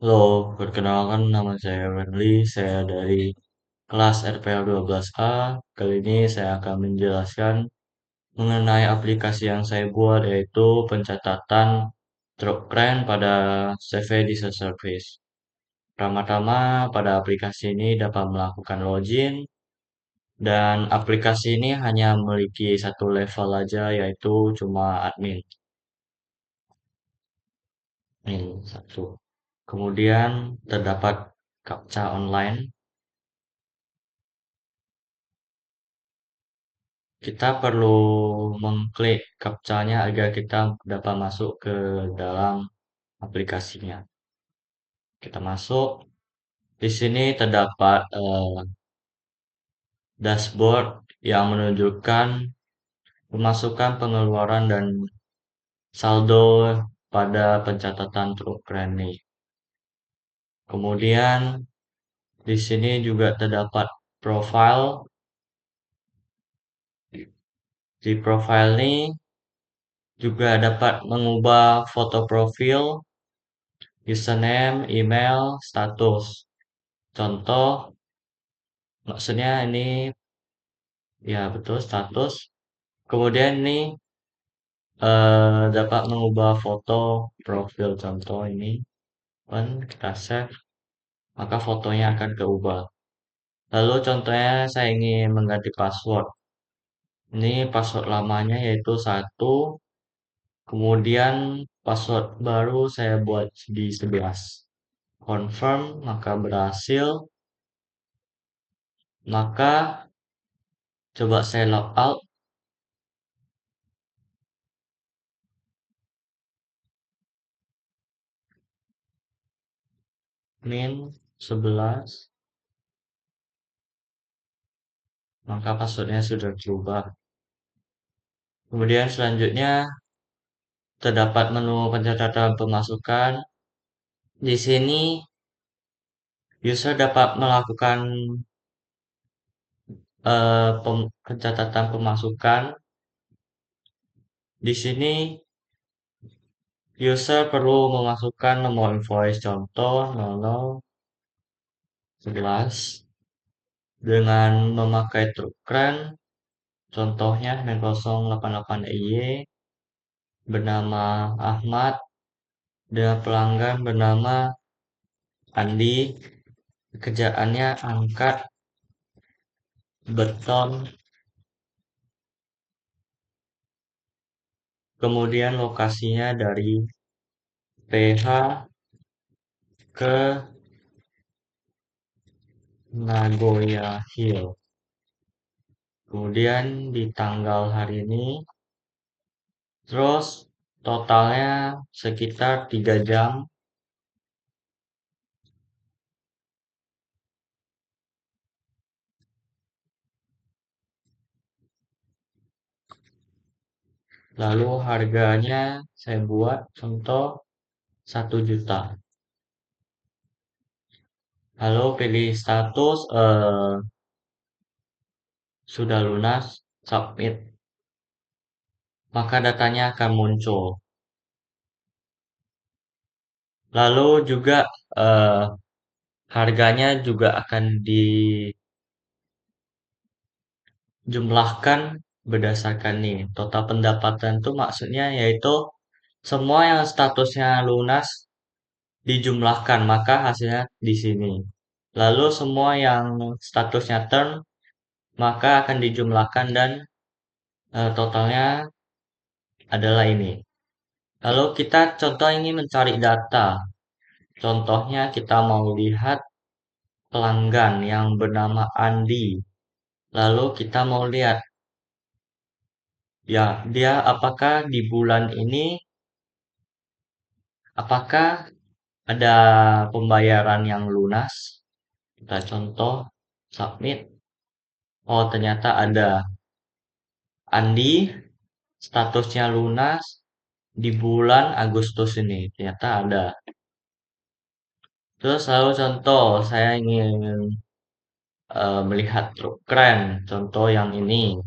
Halo, perkenalkan nama saya Wenli, saya dari kelas RPL 12A. Kali ini saya akan menjelaskan mengenai aplikasi yang saya buat yaitu pencatatan truk keren pada CV Diesel Service. Pertama-tama pada aplikasi ini dapat melakukan login dan aplikasi ini hanya memiliki satu level aja yaitu cuma admin. Ini satu. Kemudian terdapat captcha online. Kita perlu mengklik captcha-nya agar kita dapat masuk ke dalam aplikasinya. Kita masuk. Di sini terdapat dashboard yang menunjukkan pemasukan, pengeluaran, dan saldo pada pencatatan truk Reni. Kemudian di sini juga terdapat profile. Di profile ini juga dapat mengubah foto profil, username, email, status. Contoh, maksudnya ini ya betul status. Kemudian ini dapat mengubah foto profil contoh ini. Dan kita save, maka fotonya akan keubah. Lalu contohnya saya ingin mengganti password. Ini password lamanya yaitu 1. Kemudian password baru saya buat di 11. Confirm, maka berhasil. Maka coba saya log out. Min 11. Maka passwordnya sudah berubah. Kemudian selanjutnya terdapat menu pencatatan pemasukan. Di sini user dapat melakukan pencatatan pemasukan. Di sini user perlu memasukkan nomor invoice contoh 0011 dengan memakai truk keren. Contohnya 088 EY bernama Ahmad dengan pelanggan bernama Andi. Kerjaannya angkat beton. Kemudian lokasinya dari PH ke Nagoya Hill. Kemudian di tanggal hari ini, terus totalnya sekitar 3 jam. Lalu harganya saya buat contoh 1 juta. Lalu pilih status sudah lunas, submit. Maka datanya akan muncul. Lalu juga eh, harganya juga akan dijumlahkan berdasarkan nih total pendapatan itu maksudnya yaitu semua yang statusnya lunas dijumlahkan maka hasilnya di sini. Lalu semua yang statusnya term maka akan dijumlahkan dan totalnya adalah ini. Lalu kita contoh ini mencari data. Contohnya kita mau lihat pelanggan yang bernama Andi. Lalu kita mau lihat ya dia apakah di bulan ini apakah ada pembayaran yang lunas. Kita contoh submit. Oh, ternyata ada Andi statusnya lunas di bulan Agustus ini. Ternyata ada. Terus lalu contoh saya ingin melihat truk keren. Contoh yang ini.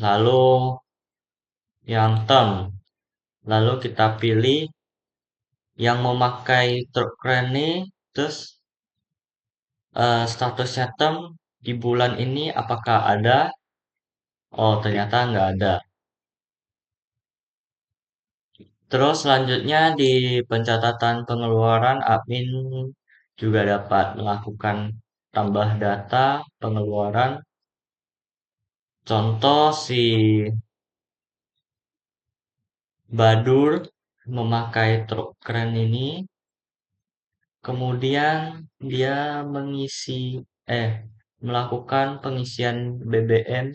Lalu yang term. Lalu kita pilih yang memakai truk keren nih, terus statusnya term di bulan ini apakah ada? Oh, ternyata nggak ada. Terus selanjutnya di pencatatan pengeluaran, admin juga dapat melakukan tambah data pengeluaran. Contoh si Badur memakai truk keren ini, kemudian dia melakukan pengisian BBM,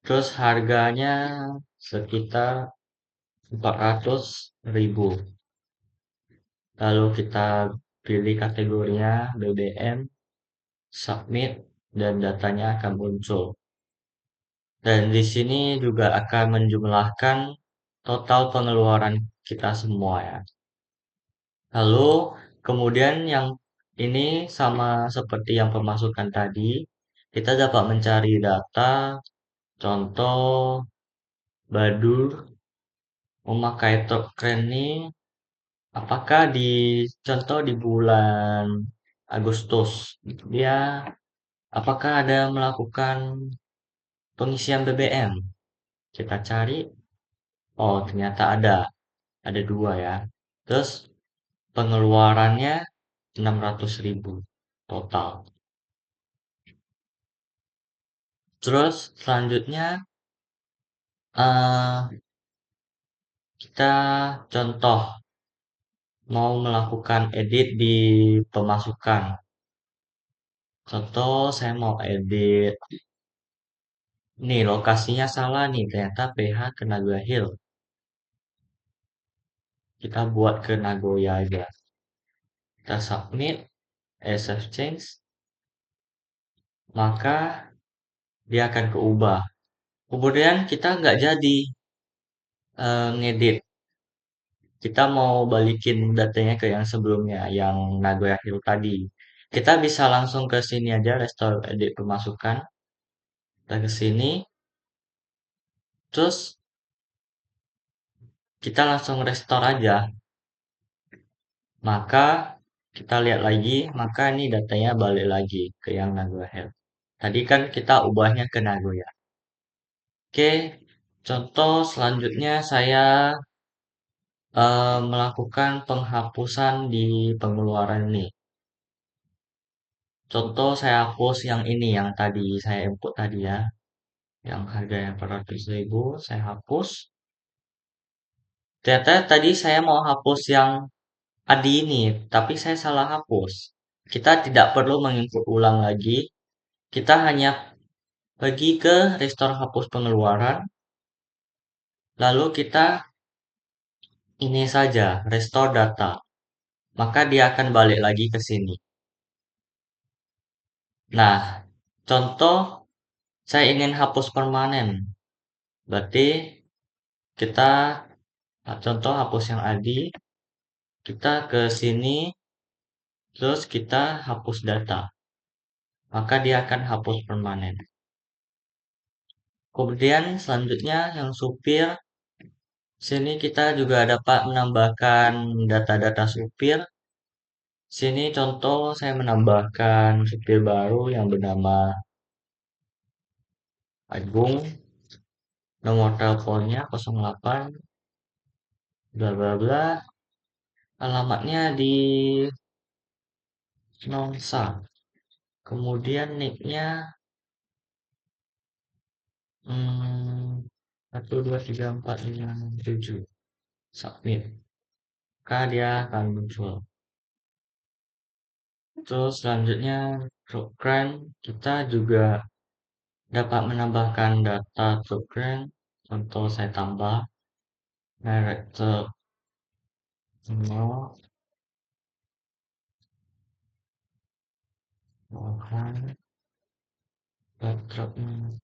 terus harganya sekitar 400.000. Lalu kita pilih kategorinya BBM, submit, dan datanya akan muncul. Dan di sini juga akan menjumlahkan total pengeluaran kita semua ya. Lalu kemudian yang ini sama seperti yang pemasukan tadi, kita dapat mencari data, contoh Badur memakai truk keren ini, apakah di contoh di bulan Agustus, dia apakah ada melakukan pengisian BBM? Kita cari, oh ternyata ada dua ya. Terus pengeluarannya 600.000 total. Terus selanjutnya eh, kita contoh mau melakukan edit di pemasukan. Contoh saya mau edit. Nih lokasinya salah nih, ternyata PH ke Nagoya Hill. Kita buat ke Nagoya aja. Kita submit, save change, maka dia akan keubah. Kemudian kita nggak jadi ngedit. Kita mau balikin datanya ke yang sebelumnya, yang Nagoya Hill tadi. Kita bisa langsung ke sini aja, restore edit pemasukan. Kita ke sini, terus kita langsung restore aja. Maka kita lihat lagi, maka ini datanya balik lagi ke yang Nagoya Hill. Tadi kan kita ubahnya ke Nagoya. Oke, contoh selanjutnya saya melakukan penghapusan di pengeluaran ini. Contoh saya hapus yang ini, yang tadi saya input tadi ya. Yang harganya 400.000, saya hapus. Ternyata tadi saya mau hapus yang Adi ini, tapi saya salah hapus. Kita tidak perlu menginput ulang lagi. Kita hanya pergi ke restore hapus pengeluaran. Lalu kita ini saja, restore data. Maka dia akan balik lagi ke sini. Nah, contoh saya ingin hapus permanen. Berarti kita contoh hapus yang Adi, kita ke sini, terus kita hapus data. Maka dia akan hapus permanen. Kemudian selanjutnya yang supir, sini kita juga dapat menambahkan data-data supir. Sini contoh saya menambahkan supir baru yang bernama Agung, nomor teleponnya 08 bla bla bla, alamatnya di Nongsa. Kemudian nicknya 123456 submit, maka dia akan muncul. Terus selanjutnya program kita juga dapat menambahkan data program. Contoh saya tambah director 0, background, backdropnya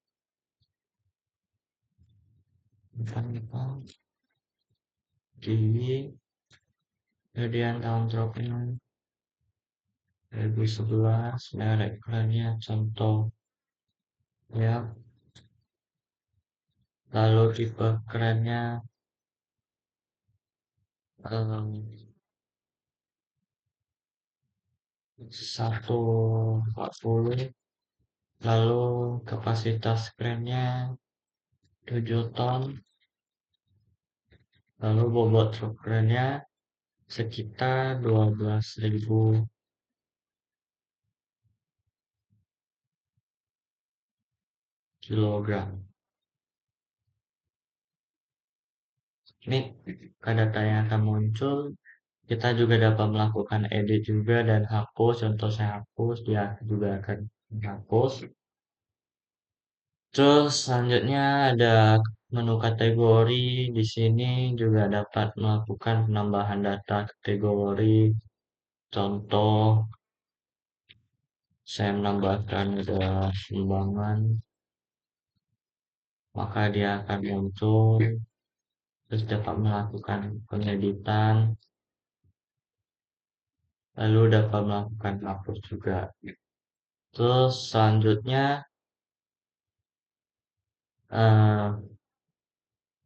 bukan di kemudian tahun dropnya 2011, merek kerennya contoh ya Lalu tipe kerennya em, 140, lalu kapasitas kerennya 7 ton, lalu bobot truk kerennya sekitar 12.000 kilogram. Ini data yang akan muncul. Kita juga dapat melakukan edit juga dan hapus. Contoh saya hapus, dia juga akan menghapus. Terus selanjutnya ada menu kategori. Di sini juga dapat melakukan penambahan data kategori. Contoh, saya menambahkan ada sumbangan, maka dia akan muncul. Terus dapat melakukan pengeditan, lalu dapat melakukan hapus juga. Terus selanjutnya eh,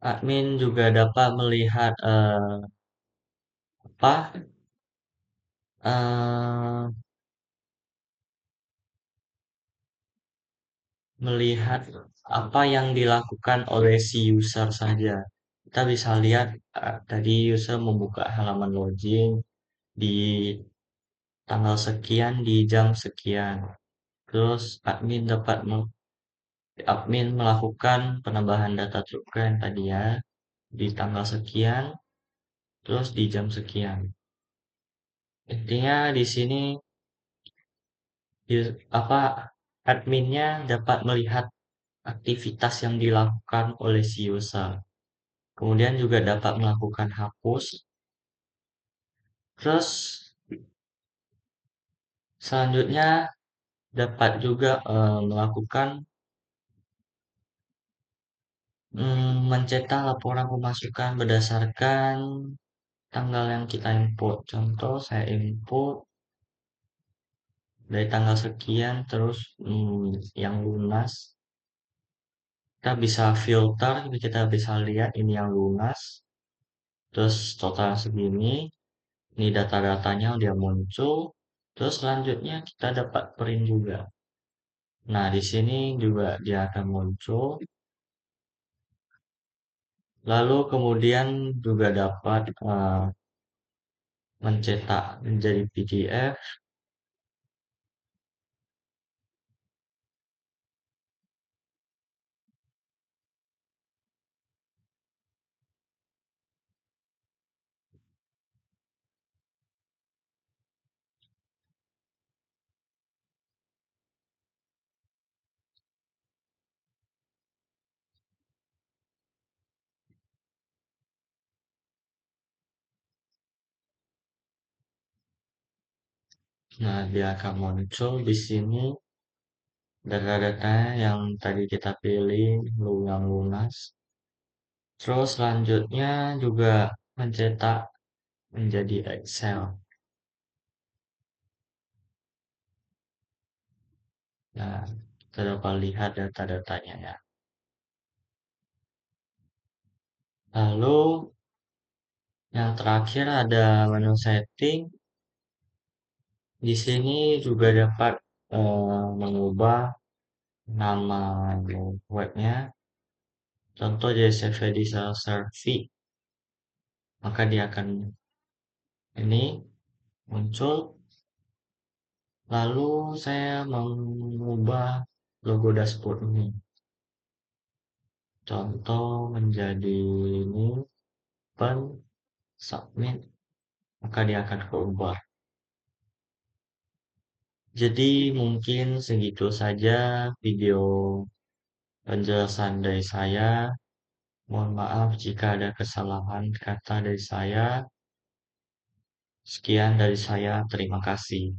admin juga dapat melihat apa eh, melihat apa yang dilakukan oleh si user saja. Kita bisa lihat tadi user membuka halaman login di tanggal sekian di jam sekian. Terus admin melakukan penambahan data token tadi ya di tanggal sekian, terus di jam sekian. Intinya di sini apa adminnya dapat melihat aktivitas yang dilakukan oleh si user. Kemudian juga dapat melakukan hapus. Terus selanjutnya dapat juga melakukan mencetak laporan pemasukan berdasarkan tanggal yang kita input. Contoh saya input dari tanggal sekian terus yang lunas. Kita bisa filter, kita bisa lihat ini yang lunas. Terus total segini, ini data-datanya udah muncul. Terus selanjutnya kita dapat print juga. Nah, di sini juga dia akan muncul. Lalu kemudian juga dapat mencetak menjadi PDF. Nah, dia akan muncul di sini data-data yang tadi kita pilih, yang lunas. Terus selanjutnya juga mencetak menjadi Excel. Nah, kita dapat lihat data-datanya ya. Lalu yang terakhir ada menu setting. Di sini juga dapat mengubah nama webnya. Contoh JCV Diesel Survey, maka dia akan ini muncul. Lalu saya mengubah logo dashboard ini. Contoh menjadi ini pen submit, maka dia akan keubah. Jadi mungkin segitu saja video penjelasan dari saya. Mohon maaf jika ada kesalahan kata dari saya. Sekian dari saya, terima kasih.